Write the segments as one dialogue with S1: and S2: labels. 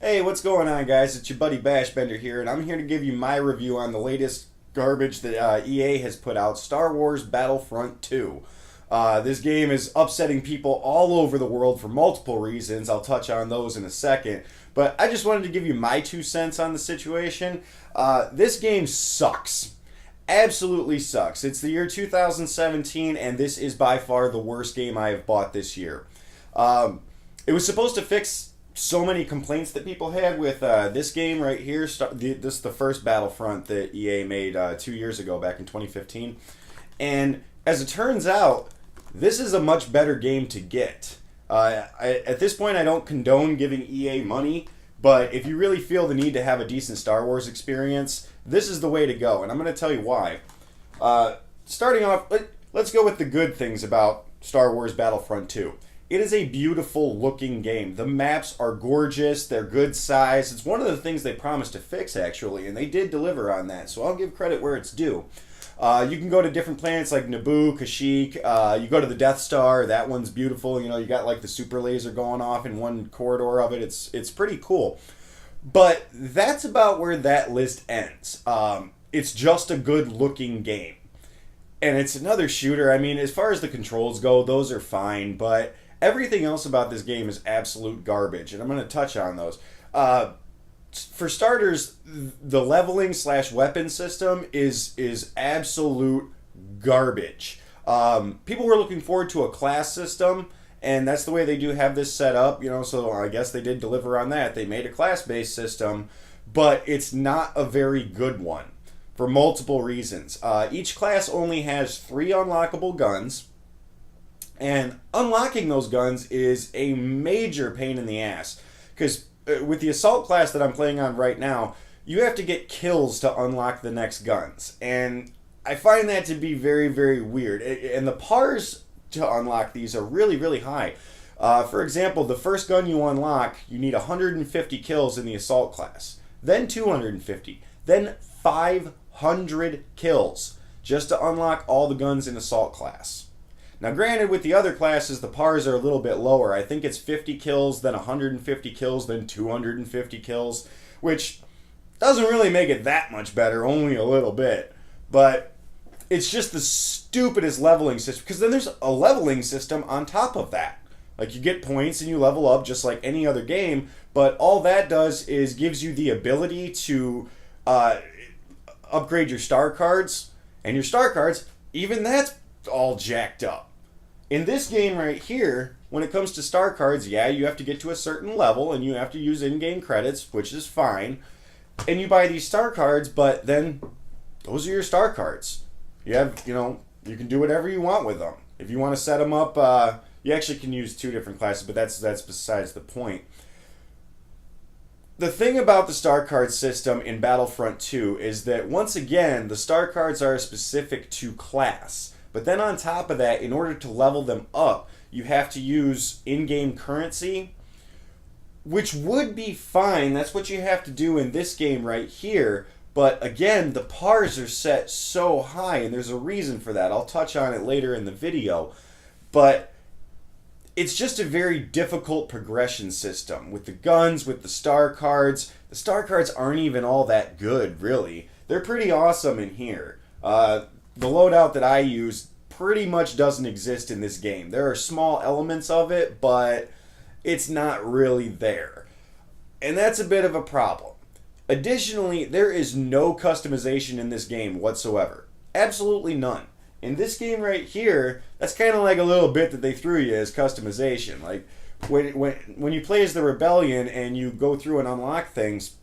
S1: Hey, what's going on, guys? It's your buddy Bashbender here, and I'm here to give you my review on the latest garbage that EA has put out, Star Wars Battlefront 2. This game is upsetting people all over the world for multiple reasons. I'll touch on those in a second. But I just wanted to give you my 2 cents on the situation. This game sucks. Absolutely sucks. It's the year 2017, and this is by far the worst game I have bought this year. It was supposed to fix so many complaints that people had with this game right here. This is the first Battlefront that EA made 2 years ago, back in 2015. And as it turns out, this is a much better game to get. At this point, I don't condone giving EA money, but if you really feel the need to have a decent Star Wars experience, this is the way to go. And I'm going to tell you why. Starting off, let's go with the good things about Star Wars Battlefront 2. It is a beautiful looking game. The maps are gorgeous. They're good size. It's one of the things they promised to fix, actually, and they did deliver on that, so I'll give credit where it's due. You can go to different planets like Naboo, Kashyyyk. You go to the Death Star. That one's beautiful. You know, you got like the super laser going off in one corridor of it. It's pretty cool. But that's about where that list ends. It's just a good looking game. And it's another shooter. I mean, as far as the controls go, those are fine, but everything else about this game is absolute garbage, and I'm going to touch on those. For starters, the leveling / weapon system is absolute garbage. People were looking forward to a class system, and that's the way they do have this set up, you know, so I guess they did deliver on that. They made a class-based system, but it's not a very good one for multiple reasons. Each class only has 3 unlockable guns, and unlocking those guns is a major pain in the ass. Because with the assault class that I'm playing on right now, you have to get kills to unlock the next guns. And I find that to be very, very weird. And the pars to unlock these are really, really high. For example, the first gun you unlock, you need 150 kills in the assault class. Then 250. Then 500 kills just to unlock all the guns in assault class. Now, granted, with the other classes, the pars are a little bit lower. I think it's 50 kills, then 150 kills, then 250 kills, which doesn't really make it that much better, only a little bit. But it's just the stupidest leveling system, because then there's a leveling system on top of that. Like, you get points and you level up just like any other game, but all that does is gives you the ability to upgrade your star cards, and your star cards, even that's all jacked up. In this game right here, when it comes to star cards, yeah, you have to get to a certain level and you have to use in-game credits, which is fine. And you buy these star cards, but then those are your star cards. You have, you know, you can do whatever you want with them. If you want to set them up, you actually can use 2 different classes, but that's besides the point. The thing about the star card system in Battlefront 2 is that, once again, the star cards are specific to class. But then on top of that, in order to level them up, you have to use in-game currency, which would be fine. That's what you have to do in this game right here. But again, the pars are set so high, and there's a reason for that. I'll touch on it later in the video. But it's just a very difficult progression system with the guns, with the star cards. The star cards aren't even all that good, really. They're pretty awesome in here. The loadout that I use pretty much doesn't exist in this game. There are small elements of it, but it's not really there. And that's a bit of a problem. Additionally, there is no customization in this game whatsoever. Absolutely none. In this game right here, that's kind of like a little bit that they threw you as customization. Like, when you play as the Rebellion and you go through and unlock things,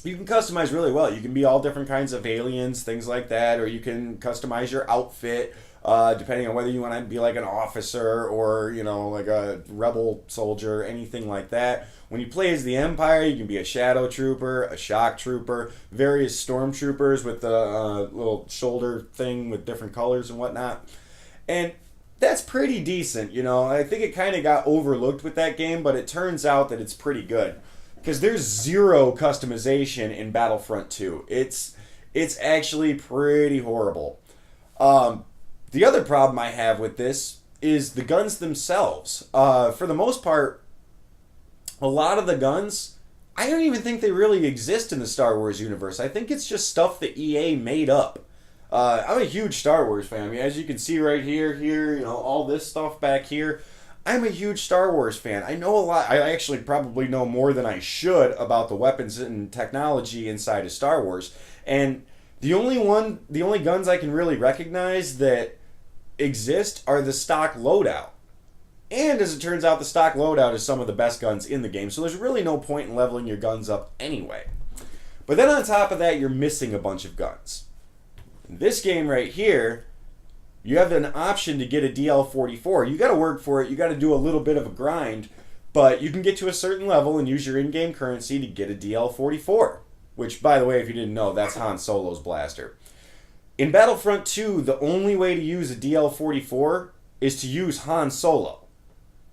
S1: you can customize really well. You can be all different kinds of aliens, things like that, or you can customize your outfit, depending on whether you want to be like an officer or, you know, like a rebel soldier, anything like that. When you play as the Empire, you can be a shadow trooper, a shock trooper, various stormtroopers with the little shoulder thing with different colors and whatnot. And that's pretty decent, you know. I think it kind of got overlooked with that game, but it turns out that it's pretty good. Because there's 0 customization in Battlefront 2. It's actually pretty horrible. The other problem I have with this is the guns themselves. For the most part, a lot of the guns I don't even think they really exist in the Star Wars universe. I think it's just stuff that EA made up. I'm a huge Star Wars fan. I mean, as you can see right here, all this stuff back here. I'm a huge Star Wars fan. I know a lot. I actually probably know more than I should about the weapons and technology inside of Star Wars. And the only guns I can really recognize that exist are the stock loadout. And as it turns out, the stock loadout is some of the best guns in the game, so there's really no point in leveling your guns up anyway. But then on top of that, you're missing a bunch of guns. In this game right here, you have an option to get a DL-44. You got to work for it, you got to do a little bit of a grind, but you can get to a certain level and use your in-game currency to get a DL-44. Which, by the way, if you didn't know, that's Han Solo's blaster. In Battlefront 2, the only way to use a DL-44 is to use Han Solo.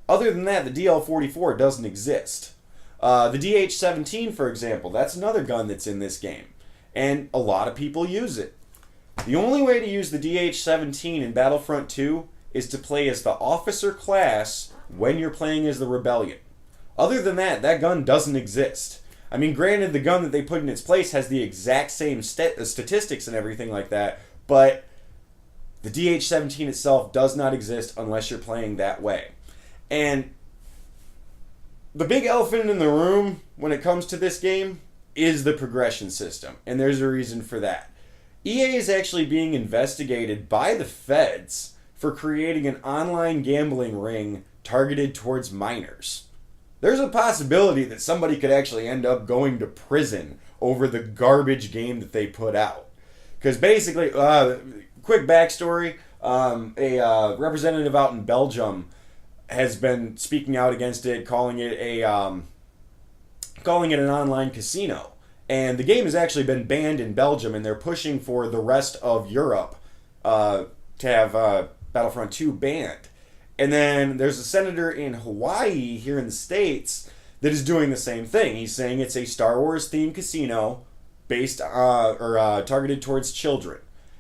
S1: Other than that, the DL-44 doesn't exist. The DH-17, for example, that's another gun that's in this game. And a lot of people use it. The only way to use the DH-17 in Battlefront 2 is to play as the officer class when you're playing as the Rebellion. Other than that, that gun doesn't exist. I mean, granted, the gun that they put in its place has the exact same statistics and everything like that, but the DH-17 itself does not exist unless you're playing that way. And the big elephant in the room when it comes to this game is the progression system, and there's a reason for that. EA is actually being investigated by the feds for creating an online gambling ring targeted towards minors. There's a possibility that somebody could actually end up going to prison over the garbage game that they put out. Because basically, quick backstory, a representative out in Belgium has been speaking out against it, calling it an online casino. And the game has actually been banned in Belgium, and they're pushing for the rest of Europe to have Battlefront 2 banned. And then there's a senator in Hawaii here in the States that is doing the same thing. He's saying it's a Star Wars themed casino based targeted towards children.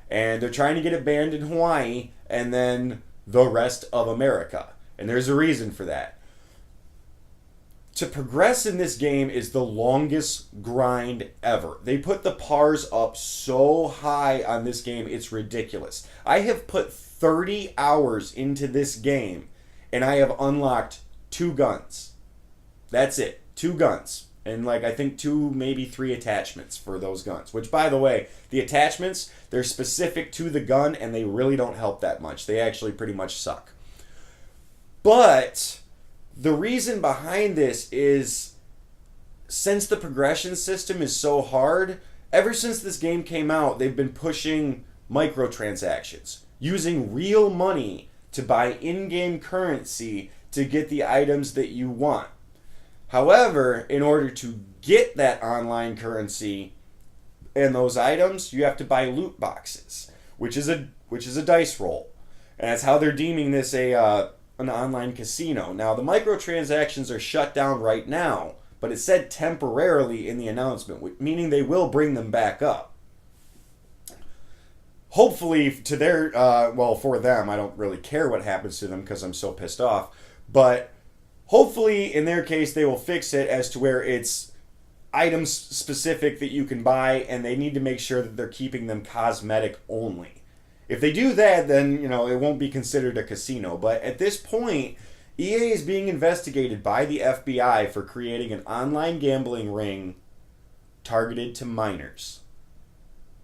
S1: And they're trying to get it banned in Hawaii and then the rest of America. And there's a reason for that. To progress in this game is the longest grind ever. They put the pars up so high on this game, it's ridiculous. I have put 30 hours into this game, and I have unlocked 2 guns. That's it. 2 guns. And I think 2, maybe 3 attachments for those guns. Which, by the way, the attachments, they're specific to the gun, and they really don't help that much. They actually pretty much suck. But the reason behind this is, since the progression system is so hard, ever since this game came out, they've been pushing microtransactions, using real money to buy in-game currency to get the items that you want. However, in order to get that online currency and those items, you have to buy loot boxes, which is a dice roll. And that's how they're deeming this an online casino. Now, the microtransactions are shut down right now, but it said temporarily in the announcement, meaning they will bring them back up. Hopefully, to their, for them, I don't really care what happens to them because I'm so pissed off, but hopefully, in their case, they will fix it as to where it's items specific that you can buy, and they need to make sure that they're keeping them cosmetic only. If they do that, then, it won't be considered a casino. But at this point, EA is being investigated by the FBI for creating an online gambling ring targeted to minors.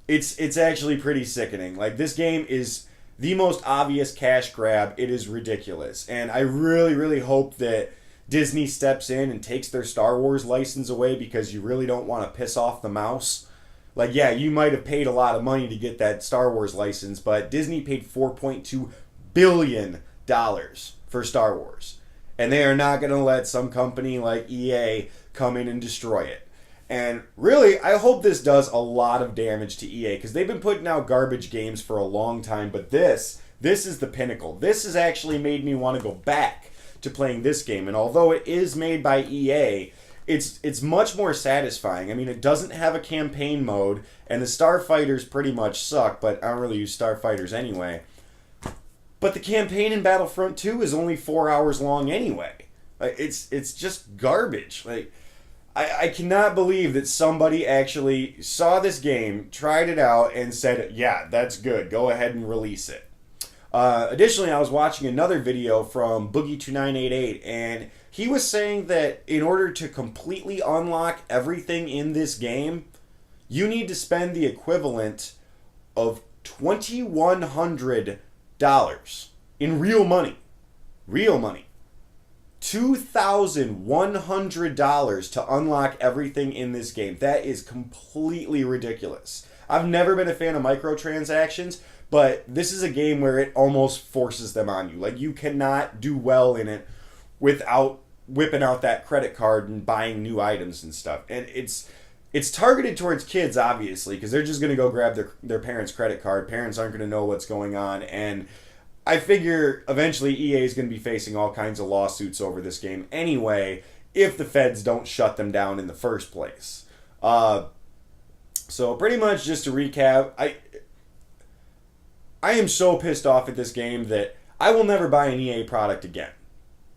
S1: It's actually pretty sickening. This game is the most obvious cash grab. It is ridiculous. And I really, really hope that Disney steps in and takes their Star Wars license away, because you really don't want to piss off the mouse. Yeah, you might have paid a lot of money to get that Star Wars license, but Disney paid $4.2 billion for Star Wars. And they are not going to let some company like EA come in and destroy it. And really, I hope this does a lot of damage to EA, because they've been putting out garbage games for a long time, but this is the pinnacle. This has actually made me want to go back to playing this game. And although it is made by EA, it's much more satisfying. I mean, it doesn't have a campaign mode, and the starfighters pretty much suck, but I don't really use starfighters anyway. But the campaign in Battlefront 2 is only 4 hours long anyway. It's just garbage. I cannot believe that somebody actually saw this game, tried it out, and said, yeah, that's good. Go ahead and release it. Additionally, I was watching another video from Boogie2988, and he was saying that in order to completely unlock everything in this game, you need to spend the equivalent of $2,100 in real money. Real money. $2,100 to unlock everything in this game. That is completely ridiculous. I've never been a fan of microtransactions, but this is a game where it almost forces them on you. Like, you cannot do well in it without whipping out that credit card and buying new items and stuff. And it's targeted towards kids, obviously, because they're just going to go grab their parents' credit card. Parents aren't going to know what's going on, and I figure eventually EA is going to be facing all kinds of lawsuits over this game anyway, if the feds don't shut them down in the first place. So pretty much just to recap, I am so pissed off at this game that I will never buy an EA product again.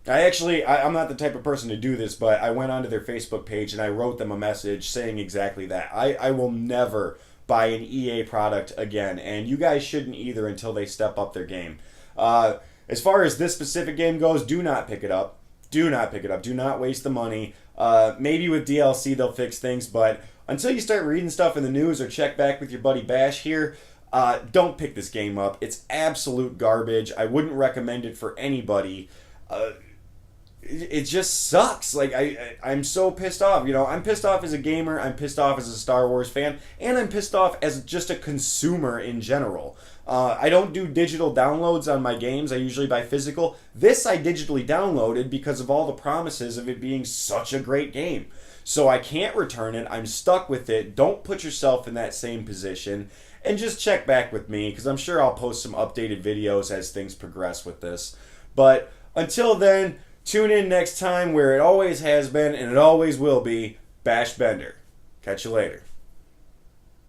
S1: I'm not the type of person to do this, but I went onto their Facebook page and I wrote them a message saying exactly that. I will never buy an EA product again, and you guys shouldn't either until they step up their game. As far as this specific game goes, do not pick it up. Do not pick it up. Do not waste the money. Maybe with DLC they'll fix things, but until you start reading stuff in the news or check back with your buddy Bash here, don't pick this game up. It's absolute garbage. I wouldn't recommend it for anybody. It just sucks. Like, I'm so pissed off. You know, I'm pissed off as a gamer, I'm pissed off as a Star Wars fan, and I'm pissed off as just a consumer in general. I don't do digital downloads on my games. I usually buy physical. This I digitally downloaded because of all the promises of it being such a great game. So I can't return it. I'm stuck with it. Don't put yourself in that same position. And just check back with me, because I'm sure I'll post some updated videos as things progress with this. But until then, tune in next time where it always has been and it always will be, Bash Bender. Catch you later.